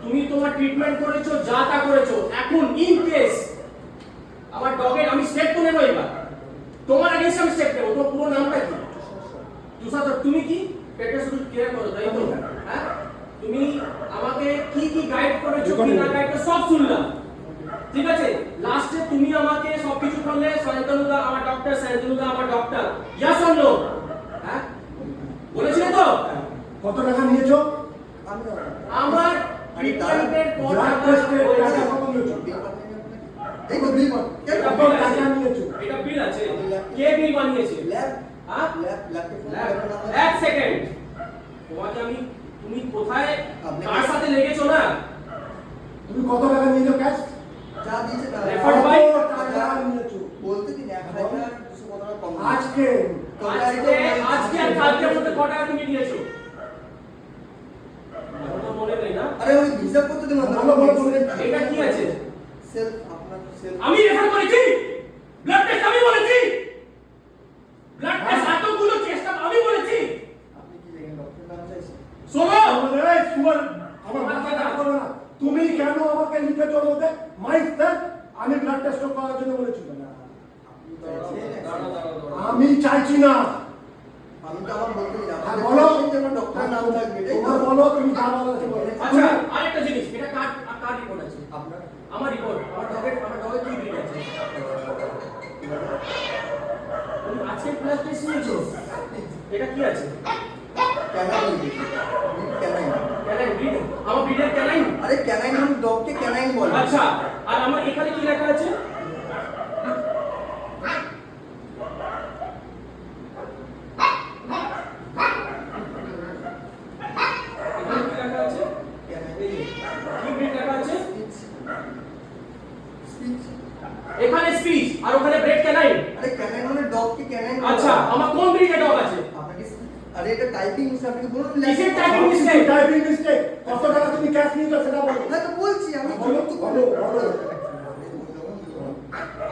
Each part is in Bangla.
তুমি তোমার ট্রিটমেন্ট করেছো, যা তা করেছো। এখন ইন কেস আমার ডগের আমি স্টেপ তো নেবো এবার, তোমার এগেইনস্ট আমি স্টেপ নেবো। তোমার পুরো নামটা কি? তুষার, তুমি কি পেটে শুধু কেয়ার করো, তাই তো? হ্যাঁ, তুমি আমাকে কি কি গাইড করেছো, কি না গাইড করেছো সব শুনলাম, ঠিক আছে? লাস্টে তুমি আমাকে সবকিছু বললে শান্তনু দা আমার ডক্টর, শান্তনু দা আমার ডক্টর। Yes or no? হ্যাঁ বলেছিলে তো? কত টাকা নিয়েছো? আমার ট্রিটমেন্টের পর ব্লাড টেস্টের টাকা কত নিয়েছো? এই তো বিল কত টাকা নিয়েছো? এটা বিল আছে, কে বিল বানিয়েছে? ল্যাব হ্যাঁ ল্যাব এক সেকেন্ড, তোমাকে আমি, তুমি কোথায় কার সাথে লেগেছো না? তুমি কত টাকা নিয়েছো ক্যাশ? যা দিয়েছে তার রেফার্ড বাই টাকা নিয়েছো বলতে দিন 1200 কত টাকা কম আজকে আজকে আর কালকের মধ্যে কত টাকা তুমি দিয়েছো? আমার তো মনে নেই না। আরে ওই হিসাব করতে দিন ভালো ভালো বলে এটা কি আছে? সেলফ আপনার সেলফ আমি রেফার করেছি, ব্লাড টেস্ট আমি বলেছি, ব্লাড টেস্ট এতগুলো চেষ্টা আমি বলেছি। আপনি কি লেখেন ডক্টর নাম চাইছেন? শোনো, এই সুয়ার আমার মাথা খারাপ করবে না। তুমি কেন আমাকে লিখেছো মধ্যে মাই স্যার আমি ব্লাড টেস্ট করার জন্য বলেছি? আমি চাইছি না। আমি তো আমার বলতে দিন হ্যাঁ বলো, যেমন ডক্টর নাম থাকবে তোমার বলো, তুমি যা বলো সে বলো। আচ্ছা আরেকটা জিনিস, এটা কার রিপোর্ট আছে? আপনার আমার রিপোর্ট, আমার ডগের কি ব্রিড আছে? তুমি আজকে ব্লাড টেস্ট নিয়েছো, এটা কি আছে? ক্যানাইন ক্যানাইন ক্যানাইন ব্রিড, আমার ব্রিডের ক্যানাইন। আরে ক্যানাইন মানে ডগকে ক্যানাইন বলে। আচ্ছা, আর আমার এখানে কি লেখা আছে? এখানে কি লেখা আছে? কি ব্রিড লেখা আছে? এখানে স্পিচ আর ওখানে ব্রেড ক্যানাইন। আরে ক্যানাইন মানে ডগকে ক্যানাইন। আচ্ছা, আমার কোন ব্রিডের ডগ আছে? আপনাকে আরে এটা টাইপিং মিস্টেক, আপনি বলুন কিসের টাইপিং মিস্টেক? Typing mistake. কত টাকা তুমি ক্যাশ নিয়েছো সেটা বলো। না তো বলছি আমি বলো তো, বলো বলো।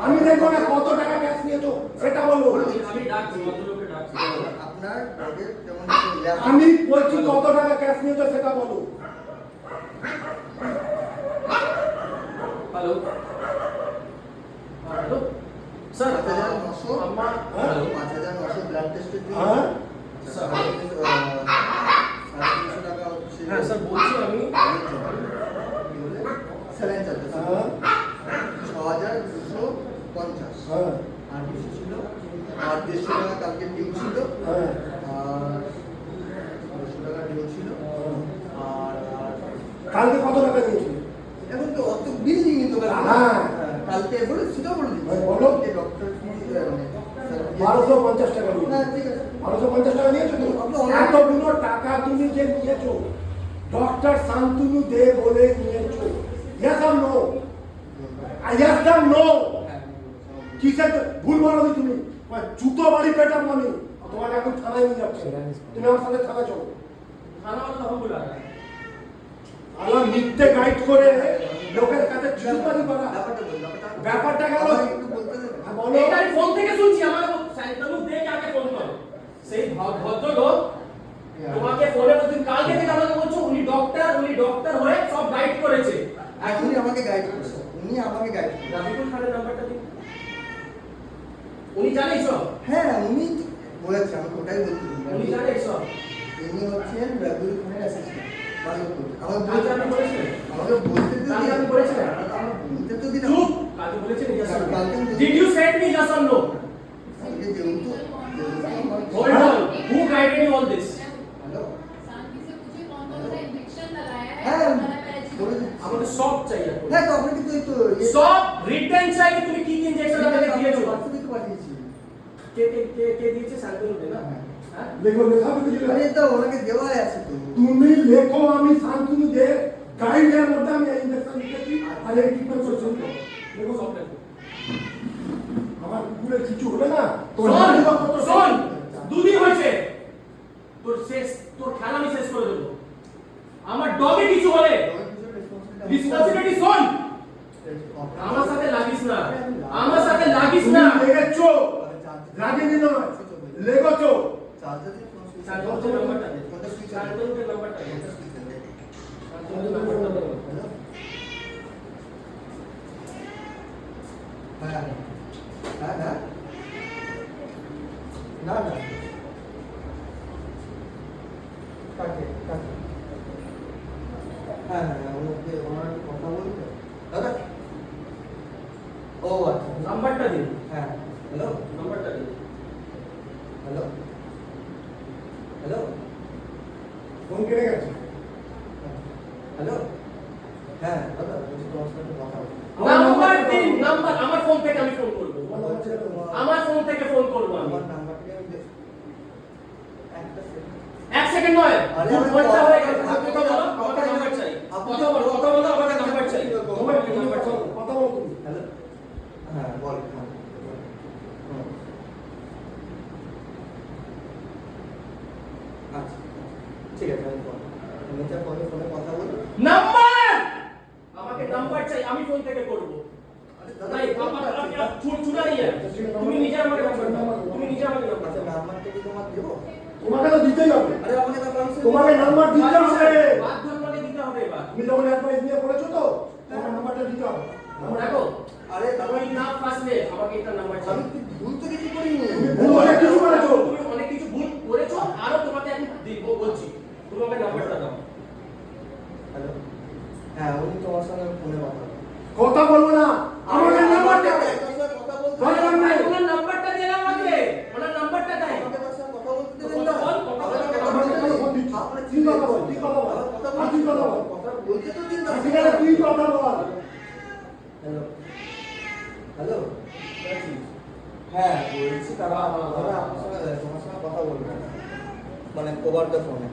আমি দেখবো না কত টাকা ক্যাশ নিয়েছো সেটা বলো। আমি ডাকছি, ভদ্রলোককে ডাকছি। আপনার ডগের যেমন ল্যাব আমি বলছি কত টাকা ক্যাশ নিয়েছো সেটা বলো। হ্যালো হ্যালো স্যার, 5900 আমার হ্যাঁ? 5900 ব্লাড টেস্টের জন্য হ্যাঁ? স্যার 350 টাকা হচ্ছে। হ্যাঁ স্যার বলছি আমি স্যালাইন চার্জ হ্যাঁ? 6250 হ্যাঁ? আর কিছু ছিল, আর 150 টাকা কালকে ডিউ ছিল, হ্যাঁ? আর 150 টাকা ডিউ ছিল, আর কালকে কত টাকা নিয়েছো? এখন তো অত বিল নিয়ে তো হ্যাঁ। কালকে বলে সেটাও বলে দিচ্ছি। হ্যাঁ, বলো। ডক্টর ফি 1250 টাকা নিয়েছো। হ্যাঁ ঠিক আছে। 1250 টাকা নিয়েছো তো? আপনি অনেক- এতগুলো টাকা তুমি যে নিয়েছো ডক্টর শান্তনু দে বলে নিয়েছো। ইয়েস আর নো? ইয়েস আর নো? কিসের ভুল বলো তুমি? জুতো বাড়ি পেটার মানে তোমাকে এখন থানায় নিয়ে যাচ্ছে। তুমি আমার সাথে থানায় চলো। খানা তো হবে বলা। আলা মিথ্যে গাইড করে লোকের কাছে চুপারি করা। ব্যাপারটা বলি, ব্যাপারটা গেল। আমাকে একটু বলতে দেবেন? হ্যাঁ, বলো। এটা আমি ফোন থেকে শুনছি, আমার শান্তনু দে কাকে ফোন করো, সেই ভদ্রলোক তোমাকে ফোনে বলছেন, কালকে থেকে আমাকে বলছো উনি ডক্টর হয়ে সব গাইড করেছে। আর উনি আমাকে গাইড করছে, উনি আমাকে গাইড করছে। রাবিকুল খানের নাম্বারটা দিন, উনি জানে সব, হ্যাঁ উনি বলেছে, আমি ওটাই বলছি। উনি জানে সব। ইনি হচ্ছেন রাবিউল খানের অ্যাসিস্ট্যান্ট। আমাকে কালকে আপনি বলেছিলেন, আমাকে বলতে তো কালকে দিন। আপনি বলেছিলেন, আমাকে বলতে তো দিন। চুপ, কালকে বলেছিলেন yes or no? কালকে আমি- Did you send me yes or no? কালকে যেহেতু Hold on, who guided you all this? Hello शांति से पूछिए कौन कौन सा इंजेक्शन लगाया है হ্যাঁ हमारा पैरासिटामोल বলে দিচ্ছি। আমাদের সব চাই এখন। হ্যাঁ তো আপনাকে তো এই তো সব রিটেন চাই, তুমি কি কি ইনজেকশন আমাকে দিয়েছো? হোয়াটসঅ্যাপে তো পাঠিয়েছি। কে দিয়েছে? শান্তনু দে না? হ্যাঁ? লেখো লেখাবে কিছু আরে তো ওনাকে দেওয়াই আছে তো। তুমি লেখো আমি শান্তনু দে গাইডের মধ্যে আমি ইনজেকশন দিতেছি আর এই ট্রিটমেন্ট করছি। লেখো সব লেখো। আমার কুকুরের কিছু হলে না তোর শোন, দুদিন হয়েছে তোর খেলা আমি শেষ করে দেবো। আমার ডগে কিছু হলে রেসপন্সিবিলিটি শোন, আমার সাথে লাগিস না, আমার সাথে লাগিস না। লেগেছো লাগেনি নয় লেগেছো। চার্জার শান্তনুকে নাম্বারটা দে, ফোনটা সুইচ অফ। শান্তনুকে নাম্বারটা দে, শান্তনুকে নাম্বারটা দে। হ্যাঁ হ্যাঁ হ্যাঁ না না কাকে কাকে হ্যাঁ হ্যাঁ ওকে ওনার কথা বলতে দাদা ও আচ্ছা নাম্বারটা দিন। হ্যাঁ হ্যালো নাম্বারটা দিন। হ্যালো হ্যালো ফোন কেটে গেছে। হ্যালো হ্যাঁ দাদা বলছি তোমার সাথে কথা বলবো নাম্বার দিন। নাম্বার আমার ফোন থেকে আমি ফোন করব। আমার ফোন থেকে ফোন করব আমি। আমার নাম্বারটা আমি একটা সেকেন্ড এক সেকেন্ড নয়। আরে, দু আমি ঘন্টা কথা- হয়ে গেছে। আমি- কথা বলো, আমাকে নাম্বার চাই। আপনি- কথা বলো, আমাকে নাম্বার চাই। তোমার আমাকে নাম্বার চাই। কথা বলো তুমি। হ্যালো হ্যাঁ বল হ্যাঁ হুম। আচ্ছা ঠিক আছে আমি ফোন তুমি যা পরে ফোনে কথা বলো নাম্বার! আমাকে নাম্বার চাই, আমি ফোন থেকে করব। আরে দাদা নাই, ছুটা নেই আর। তুমি নিজে আমাকে নাম্বার দাও। তুমি নিজে আমাকে নাম্বার আচ্ছা দাও। নাম্বারটা কি তোমার দেবো তোমাকে তো দিতেই হবে। আরে আমাকে না তোমাকে নাম্বার দিতে হবে। বাধ্য আমাকে দিতে হবে এবার। তুমি যখন অ্যাডভাইস নিয়ে পড়েছো তো তোমাকে নাম্বারটা দিতে হবে। নাম্বার রাখো। আরে দাদা তুমি না ফাসলে আমাকে একটা নাম্বার চাই। আমি কি ভুল তো কিছু করিনি তুমি ভুল অনেক কিছু করেছো। তুমি অনেক কিছু ভুল করেছো, আরো তোমাকে আমি দিব বলছি। তুমি আমাকে নাম্বারটা দাও। হ্যালো হ্যাঁ উনি তোমার সঙ্গে ফোনে কথা বলবো কথা বলবো না। আমাকে নাম্বারটা একটার সাথে কথা বলতে দরকার নাই। ওনার নাম্বারটা দিয়ে দাও আমাকে। ওনার নাম্বারটা দাও। আমাকে তার সাথে কথা বলতে তো দেবেন কথা না বল, কথা বল, আমাকে কথা কথা বল। বলতে দিন। কথা বল, আপনার তুই কথা বল, তুই কথা বল। কথা আর তুই কথা বল। কথা বলতে তো দিন না ঠিক আছে তুই কথা বল। হ্যালো হ্যালো হ্যাঁ বলছি তারা ওরা আপনার সঙ্গে তোমার সঙ্গে কথা বলবে মানে ওভার দ্য ফোনে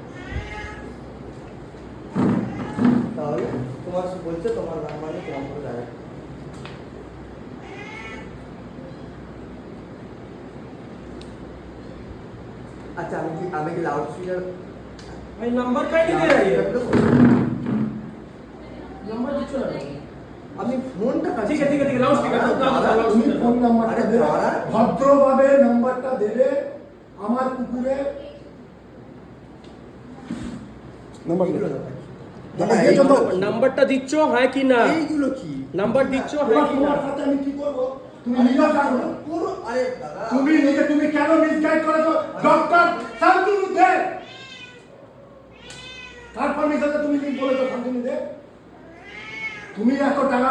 তাহলে তোমার বলছে তোমার নাম্বারে তোমার করে ডাইরেক্ট আচ্ছা আমি কি লাউড স্পিকার भाई नंबर का ही दे रही है। नंबर দিচ্ছ না। আমি ফোনটা কাটছি ঠিক আছে, ঠিক আছে, ঠিক আছে, লাউড স্পিকার দাও, তুমি ফোন নাম্বারটা আরে দেবে দাঁড়া। ভদ্রভাবে নাম্বারটা দেবে আমার কুকুরে নাম্বার এইগুলো দেবে। দাও। দাদা, দিয়েছো তো? নাম্বারটা দিচ্ছ হ্যাঁ কি না? এইগুলো কি নাম্বার দিচ্ছ হ্যাঁ এবার কি না? তোমার সাথে আমি কি করবো তুমি নিজেও জানো না। পুরো আরে দাদা তুমি কেন মিসগাইড করেছো ডক্টর শান্তনু দে তার পারমিশনে তুমি লিঙ্ক বলেছো শান্তনু দে তুমি এত টাকা